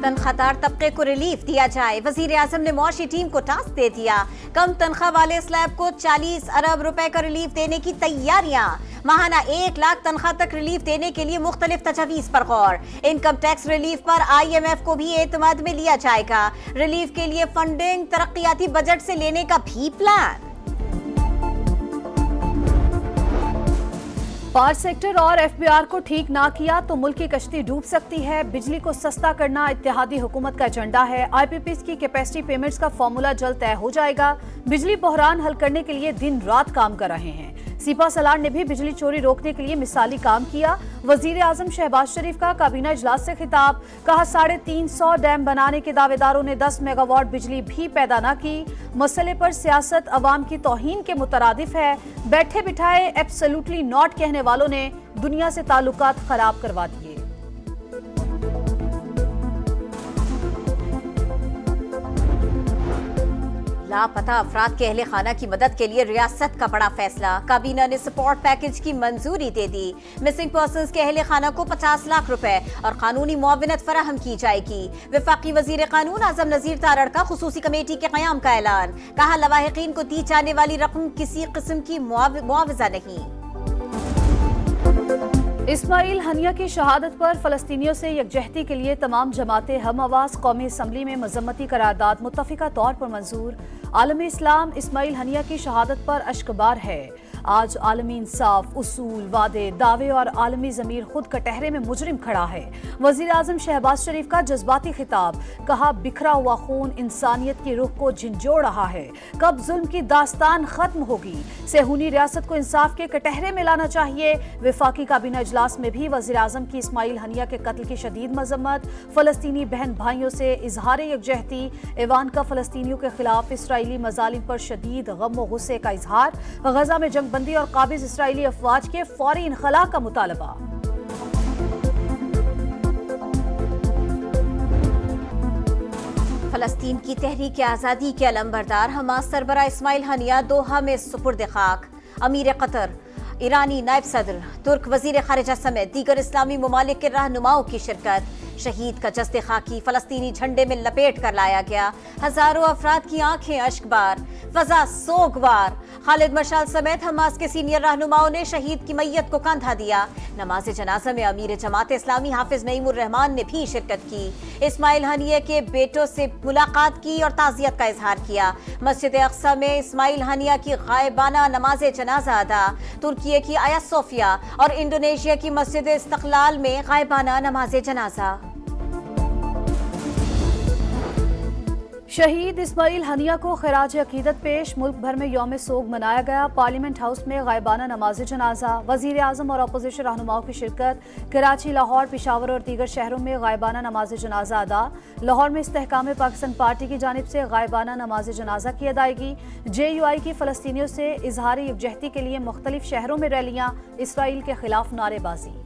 तनख्वाहदार तबके को रिलीफ दिया जाए। वजीर आजम ने मुआशी टीम को टास्क दे दिया। कम तनख्वाह वाले स्लैब को 40 अरब रुपए का रिलीफ देने की तैयारियां। माहाना 1 लाख तनख्वाह तक रिलीफ देने के लिए मुख्तलिफ तजवीज पर गौर। इनकम टैक्स रिलीफ पर IMF को भी एतमाद में लिया जाएगा। रिलीफ के लिए फंडिंग तरक्याती बजट से लेने का भी प्लान। पावर सेक्टर और FBR को ठीक ना किया तो मुल्क की कश्ती डूब सकती है। बिजली को सस्ता करना इत्तेहादी हुकूमत का एजेंडा है। IPPs की कैपेसिटी पेमेंट्स का फॉर्मूला जल्द तय हो जाएगा। बिजली बहरान हल करने के लिए दिन रात काम कर रहे हैं। सीपा सलार ने भी बिजली चोरी रोकने के लिए मिसाली काम किया। वजीर आजम शहबाज शरीफ का काबीना इजलास से खिताब, कहा 350 डैम बनाने के दावेदारों ने 10 मेगावाट बिजली भी पैदा न की। मसले पर सियासत अवाम की तौहीन के मुतरादिफ है। बैठे बिठाए एब्सोल्युटली नॉट कहने वालों ने दुनिया से ताल्लुकात खराब करवा दिए। लापता अफराद के अहले खाना की मदद के लिए रियासत का बड़ा फैसला। काबीना ने सपोर्ट पैकेज की मंजूरी दे दी। मिसिंग पर्सन्स के अहले खाना को 50 लाख रुपए और कानूनी मुआविनत फराहम की जाएगी। वफाकी वजीर कानून आजम नजीर तारड़ का खुसूसी कमेटी के क़याम का ऐलान। कहा लवाहिकीन को दी जाने वाली रकम किसी किस्म की मुआवजा नहीं। इस्माइल हनिया की शहादत पर फलस्तीनियों से यकजहती के लिए तमाम जमातें हम आवाज। कौमी असम्बली में मजम्मती करारदाद मुत्तफिका तौर पर मंजूर। आलमी इस्लाम इस्माइल हनिया की शहादत पर अश्कबार है। आज आलमी इंसाफ, उसूल, वादे, दावे और आलमी ज़मीर खुद कटहरे में मुजरिम खड़ा है। वज़ीर आज़म शहबाज शरीफ का जज्बाती खिताब, कहा बिखरा हुआ खून इंसानियत की रूह को झंझोड़ रहा है। कब जुल्म की दास्तान खत्म होगी? सेहूनी रियासत को इंसाफ के कटहरे में लाना चाहिए। वफाकी काबीना इजलास में भी वज़ीर आज़म की इस्माइल हनिया के कत्ल की शदीद मजम्मत। फलस्तीनी बहन भाइयों से इजहार यकजहती। ऐवान का फलस्तीनियों के खिलाफ इसराइली मजालिम पर शदीद गम व गुस्से का इजहार। गजा में जंग बंदी और काबिज इसराइली अफवाज के फौरी इनखला का मुतालबा। फलस्तीन की तहरीक आज़ादी के अलंबरदार हमास सरबरा इस्माइल हनिया दोहा में सुपुर्द खाक। अमीर कतर, ईरानी नायब सदर, तुर्क वजीर खारिजा समेत दीगर इस्लामी ममालिक के रहनुमाओं की शिरकत। शहीद का जस्ते खाकी फलस्तीनी झंडे में लपेट कर लाया गया। हजारों अफराद की आंखें अश्कबार, फजा सोगवार। खालिद मशाल समेत हमास के सीनियर रहनुमाओं ने शहीद की मैयत को कंधा दिया। नमाज जनाजा में अमीर जमात इस्लामी हाफिज नईमुर रहमान ने भी शिरकत की। इस्माइल हनिया के बेटों से मुलाकात की और ताज़ियत का इजहार किया। मस्जिद अक्सा में इस्माइल हनिया की गायबाना नमाज जनाजा अदा। तुर्की की आया सोफिया और इंडोनेशिया की मस्जिद इस्तक़लाल में गायबाना नमाज जनाजा। शहीद इस्माइल हनिया को खिराज अकीदत पेश। मुल्क भर में यौम सोग मनाया गया। पार्लियामेंट हाउस में गायबाना नमाज जनाजा। वजीर आजम और अपोजिशन रहनुमाओं की शिरकत। कराची, लाहौर, पिशावर और दीगर शहरों में गायबाना नमाज जनाजा अदा। लाहौर में इस्तेहकाम पाकिस्तान पार्टी की जानिब से गायबाना नमाज जनाजा की अदायगी। JUI की फलस्तीनियों से इजहार यकजहती के लिए मुख्तलिफ शहरों में रैलियां। इसराइल के खिलाफ नारेबाजी।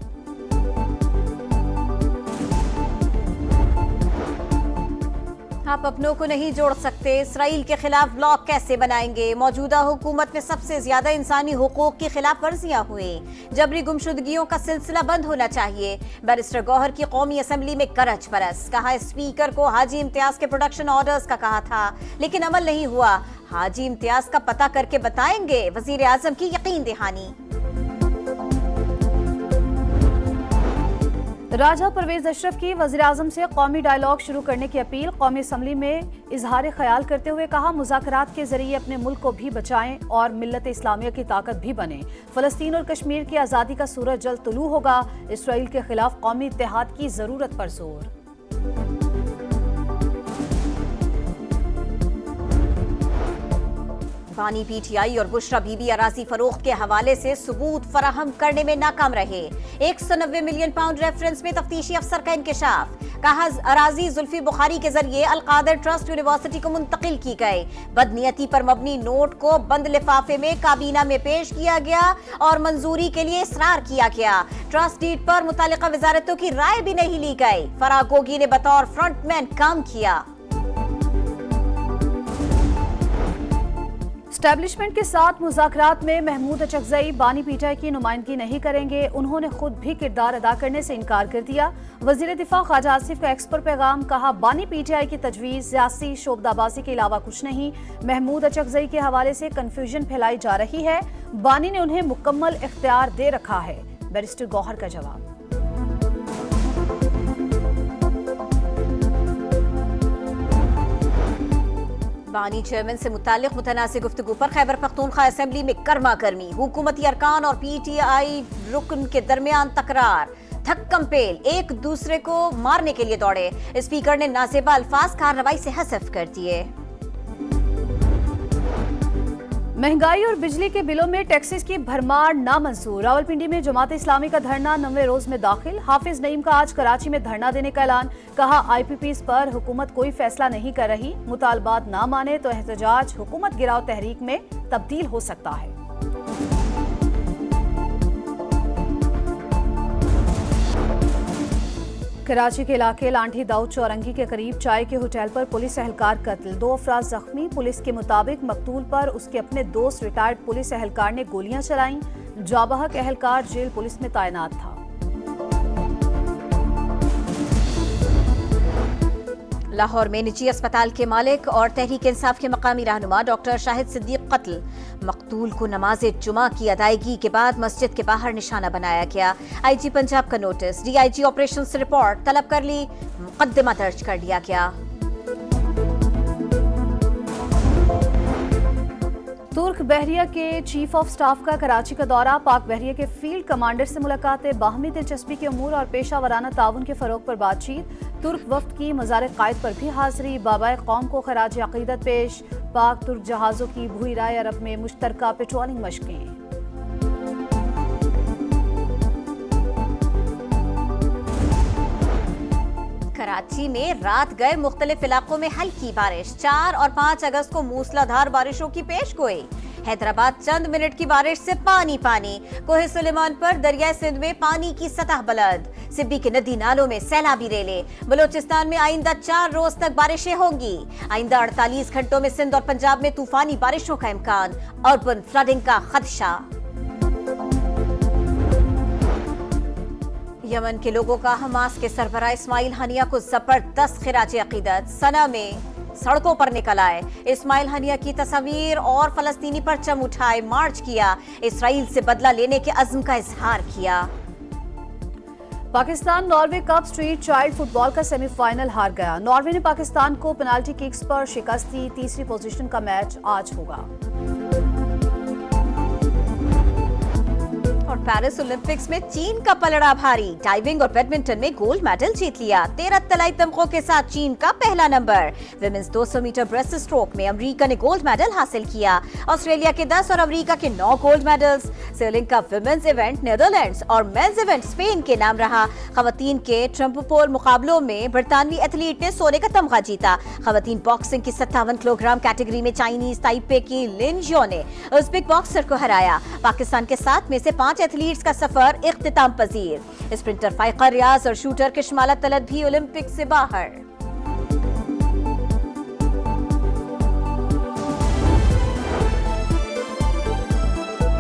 आप अपनों को नहीं जोड़ सकते, इसराइल के खिलाफ ब्लॉक कैसे बनाएंगे? मौजूदा हुकूमत में सबसे ज्यादा इंसानी हुकूक की खिलाफ वर्जियां हुई। जबरी गुमशुदगियों का सिलसिला बंद होना चाहिए। बैरिस्टर गौहर की कौमी असम्बली में करच परस। कहा स्पीकर को हाजी इम्तियाज के प्रोडक्शन ऑर्डर्स का कहा था लेकिन अमल नहीं हुआ। हाजी इम्तियाज का पता करके बताएंगे। वजीर आजम की यकीन दहानी। राजा परवेज अशरफ की वज़ीर आज़म से कौमी डायलॉग शुरू करने की अपील। कौमी असम्बली में इजहार ख्याल करते हुए कहा मुज़ाकरात के जरिए अपने मुल्क को भी बचाएं और मिल्लत इस्लामिया की ताकत भी बने। फलस्तीन और कश्मीर की आज़ादी का सूरज जल्द तुलू होगा। इसराइल के खिलाफ कौमी इत्तेहाद की जरूरत पर जोर। बानी PTI और बुशरा बीबी अराजी फरोख्त के हवाले से सबूत फराहम करने में नाकाम रहे। 190 मिलियन पाउंड रेफरेंस में तफ्तीशी अफसर का इंकशाफ। कहा अराजी जुल्फी बुखारी के जरिए अलकादर ट्रस्ट यूनिवर्सिटी को मुंतकिल की गए। बदनीयती पर मबनी नोट को बंद लिफाफे में काबीना में पेश किया गया और मंजूरी के लिए इसरार किया गया। ट्रस्ट डीड पर मुतालिका वजारतों की राय भी नहीं ली गई। फराह गोगी ने बतौर फ्रंटमैन काम किया। एस्टैब्लिशमेंट के साथ मुज़ाकरात में महमूद अचकज़ई बानी पीटीआई की नुमाइंदगी नहीं करेंगे। उन्होंने खुद भी किरदार अदा करने से इनकार कर दिया। वज़ीर दिफा ख्वाजा आसिफ का एक्स पर पैगाम, कहा बानी पीटीआई की तजवीज़ सियासी शोबदाबाजी के अलावा कुछ नहीं। महमूद अचकज़ई के हवाले से कन्फ्यूजन फैलाई जा रही है। बानी ने उन्हें मुकम्मल इख्तियार दे रखा है। बैरिस्टर गौहर का जवाब। बानी चेयरमैन से मुतालिक मुतनाज़िर गुफ्तगू पर खैबर पख्तूनख्वा असेंबली में गर्मा गर्मी, हुकूमती अरकान और पीटीआई रुकन के दरमियान तकरार। थक्कम पेल एक दूसरे को मारने के लिए दौड़े। स्पीकर ने नाजेबा अल्फाज कार्रवाई से हज़फ कर दिए। महंगाई और बिजली के बिलों में टैक्सेस की भरमार नामंजूर। रावलपिंडी में जमात इस्लामी का धरना 9वें रोज में दाखिल। हाफिज नईम का आज कराची में धरना देने का ऐलान। कहा IPPs पर हुकूमत कोई फैसला नहीं कर रही, मुतालबात ना माने तो एहतजाज हुकूमत गिराव तहरीक में तब्दील हो सकता है। कराची के इलाके लांठी दाऊद चौरंगी के करीब चाय के होटल पर पुलिस एहलकार कत्ल, 2 अफराद जख्मी। पुलिस के मुताबिक मकतूल पर उसके अपने दोस्त रिटायर्ड पुलिस एहलकार ने गोलियां चलाईं। जाबहक एहलकार जेल पुलिस में तैनात था। लाहौर में निजी अस्पताल के मालिक और तहरीक इंसाफ के मकामी रहनुमा डॉक्टर शाहिद सिद्दीक कत्ल। मकतूल को नमाज जुमा की अदायगी के बाद मस्जिद के बाहर निशाना बनाया गया। IG पंजाब का नोटिस, DIG ऑपरेशन से रिपोर्ट तलब कर ली, मुकदमा दर्ज कर लिया गया। तुर्क बहरिया के चीफ ऑफ स्टाफ का कराची का दौरा। पाक बहरिया के फील्ड कमांडर से मुलाकातें, बाहमी दिलचस्पी के उमूर और पेशा वराना ताउन के फरोग पर बातचीत। तुर्क वफ्द की मज़ार कायद पर भी हाजिरी। बाबाए कौम को खराज अकीदत पेश। पाक तुर्क जहाज़ों की भूइराए अरब में मुश्तरका पेट्रोलिंग मशकें। कराची में रात गए मुख्तलिफ इलाकों में हल्की बारिश। 4 और 5 अगस्त को मूसलाधार बारिशों की पेशगोई। हैदराबाद चंद मिनट की बारिश से पानी पानी। कोहे सुलेमान पर दरिया सिंध में पानी की सतह बुलंद। सिब्बी के नदी नालों में सैलाबी रेले। बलोचिस्तान में आइंदा 4 रोज तक बारिशें होंगी। आइंदा 48 घंटों में सिंध और पंजाब में तूफानी बारिशों का इम्कान। अर्बन फ्लडिंग का खदशा। यमन के लोगों का हमास के सरबराह इस्माइल हनिया को जबरदस्त खिराज अकीदत। सना में सड़कों पर निकल आए। इस्माइल हनिया की तस्वीर और फलस्तीनी परचम उठाए मार्च किया। इसराइल से बदला लेने के अज़्म का इजहार किया। Pakistan Norway cup street child football का सेमीफाइनल हार गया। नॉर्वे ने पाकिस्तान को पेनाल्टी किक्स पर शिकस्त दी। तीसरी पोजीशन का मैच आज होगा। और पेरिस ओलंपिक्स में चीन का पलड़ा भारी। डाइविंग और बैडमिंटन में गोल्ड मेडल जीत लिया। 13 तलाई तमगों के साथ चीन का पहला नंबर। विमेंस 200 मीटर ब्रेस्ट स्ट्रोक में अमेरिका ने गोल्ड मेडल हासिल किया। ऑस्ट्रेलिया के 10 और अमेरिका के 9 गोल्ड मेडल्स। सेलिंग का विमेंस इवेंट नीदरलैंड्स और मेंस इवेंट स्पेन के नाम रहा। खवातीन के ट्रम्पोपोल मुकाबलों में बरतानवी एथलीट ने सोने का तमगा जीता। खवातीन बॉक्सिंग की 57 किलोग्राम कैटेगरी में चाइनीज ताइपे की लिन जियो ने उज़्बेक बॉक्सर को हराया। पाकिस्तान के 7 में से 5 एथलीट्स का सफर इख्तिताम पजीर। स्प्रिंटर फाइका रियाज और शूटर किशमाला तलत भी ओलंपिक से बाहर।